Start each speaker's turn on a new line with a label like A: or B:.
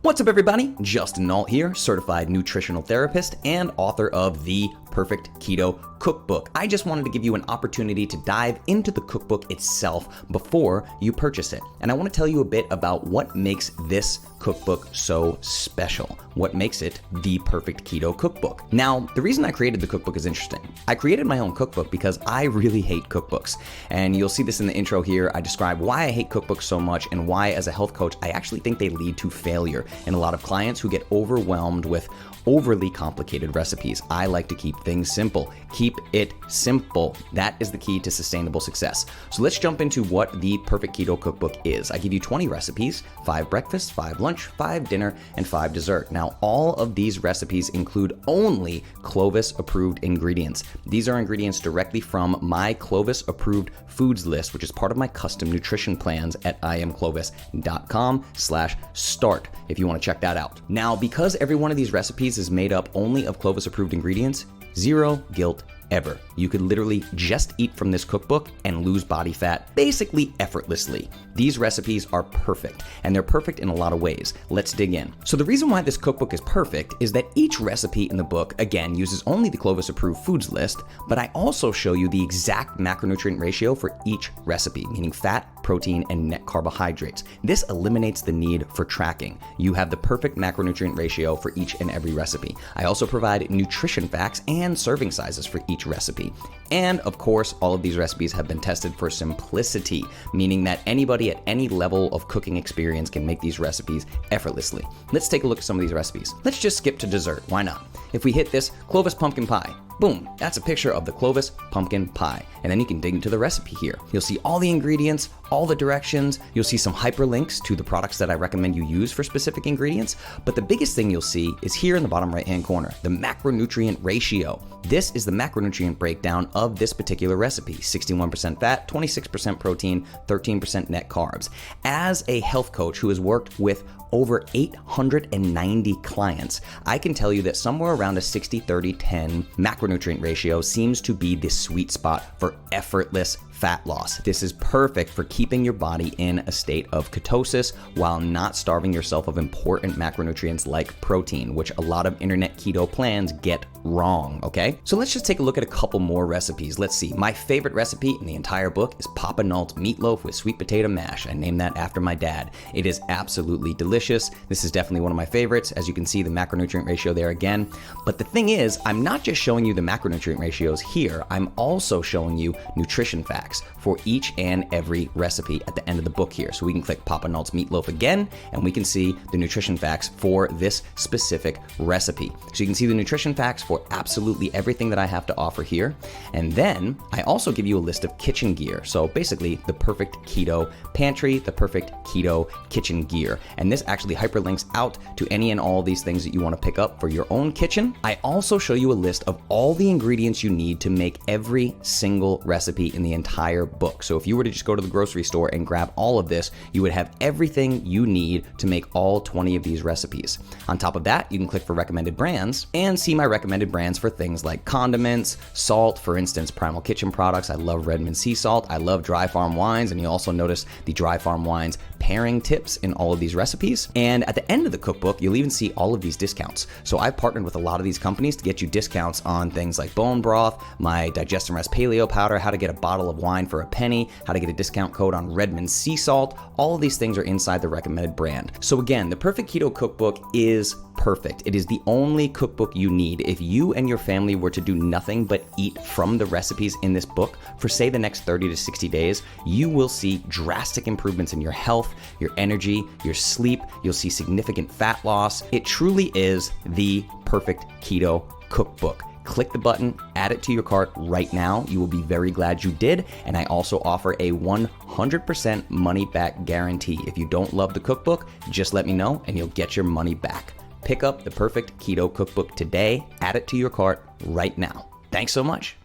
A: What's up, everybody? Justin Nault here, certified nutritional therapist and author of The Perfect Keto Cookbook. I just wanted to give you an opportunity to dive into the cookbook itself before you purchase it. And I want to tell you a bit about what makes this cookbook so special, what makes it the Perfect Keto Cookbook. Now, the reason I created the cookbook is interesting. I created my own cookbook because I really hate cookbooks. And you'll see this in the intro here. I describe why I hate cookbooks so much and why, as a health coach, I actually think they lead to failure in a lot of clients who get overwhelmed with overly complicated recipes. I like to keep things simple. Keep it simple. That is the key to sustainable success. So let's jump into what the Perfect Keto Cookbook is. I give you 20 recipes, 5 breakfast, 5 lunch, 5 dinner, and 5 dessert. Now, all of these recipes include only Clovis approved ingredients. These are ingredients directly from my Clovis approved foods list, which is part of my custom nutrition plans at iamclovis.com/start if you want to check that out. Now, because every one of these recipes is made up only of Clovis approved ingredients, zero guilt ever. You could literally just eat from this cookbook and lose body fat basically effortlessly. These recipes are perfect, and they're perfect in a lot of ways. Let's dig in. So the reason why this cookbook is perfect is that each recipe in the book, again, uses only the Clovis approved foods list, but I also show you the exact macronutrient ratio for each recipe, meaning fat, protein, and net carbohydrates. This eliminates the need for tracking. You have the perfect macronutrient ratio for each and every recipe. I also provide nutrition facts and serving sizes for each recipe. And of course, all of these recipes have been tested for simplicity, meaning that anybody at any level of cooking experience can make these recipes effortlessly. Let's take a look at some of these recipes. Let's just skip to dessert. Why not? If we hit this Clovis pumpkin pie, boom, that's a picture of the Clovis pumpkin pie. And then you can dig into the recipe here. You'll see all the ingredients, all the directions. You'll see some hyperlinks to the products that I recommend you use for specific ingredients. But the biggest thing you'll see is here in the bottom right-hand corner, the macronutrient ratio. This is the macronutrient breakdown of this particular recipe. 61% fat, 26% protein, 13% net carbs. As a health coach who has worked with over 890 clients, I can tell you that somewhere around a 60-30-10 macronutrient ratio seems to be the sweet spot for effortless fat loss. This is perfect for keeping your body in a state of ketosis while not starving yourself of important macronutrients like protein, which a lot of internet keto plans get wrong, okay? So let's just take a look at a couple more recipes. Let's see. My favorite recipe in the entire book is Papa Nault meatloaf with sweet potato mash. I named that after my dad. It is absolutely delicious. This is definitely one of my favorites. As you can see, the macronutrient ratio there again. But the thing is, I'm not just showing you the macronutrient ratios here. I'm also showing you nutrition facts for each and every recipe at the end of the book here. So we can click Papa Nault's meatloaf again, and we can see the nutrition facts for this specific recipe. So you can see the nutrition facts for absolutely everything that I have to offer here. And then I also give you a list of kitchen gear. So basically the perfect keto pantry, the perfect keto kitchen gear. And this actually hyperlinks out to any and all these things that you want to pick up for your own kitchen. I also show you a list of all the ingredients you need to make every single recipe in the entire book. So if you were to just go to the grocery store and grab all of this, you would have everything you need to make all 20 of these recipes. On top of that, you can click for recommended brands and see my recommended brands for things like condiments, salt, for instance, Primal Kitchen products. I love Redmond sea salt. I love Dry Farm wines, and you also notice the Dry Farm wines pairing tips in all of these recipes. And at the end of the cookbook, you'll even see all of these discounts. So I've partnered with a lot of these companies to get you discounts on things like bone broth, my Digest and Rest Paleo powder, how to get a bottle of wine for a penny, how to get a discount code on Redmond sea salt. All of these things are inside the recommended brand. So again, the Perfect Keto Cookbook is perfect. It is the only cookbook you need. If you and your family were to do nothing but eat from the recipes in this book for say the next 30 to 60 days, you will see drastic improvements in your health, your energy, your sleep. You'll see significant fat loss. It truly is the Perfect Keto Cookbook. Click the button, add it to your cart right now. You will be very glad you did. And I also offer a 100% money back guarantee. If you don't love the cookbook, just let me know and you'll get your money back. Pick up the Perfect Keto Cookbook today. Add it to your cart right now. Thanks so much.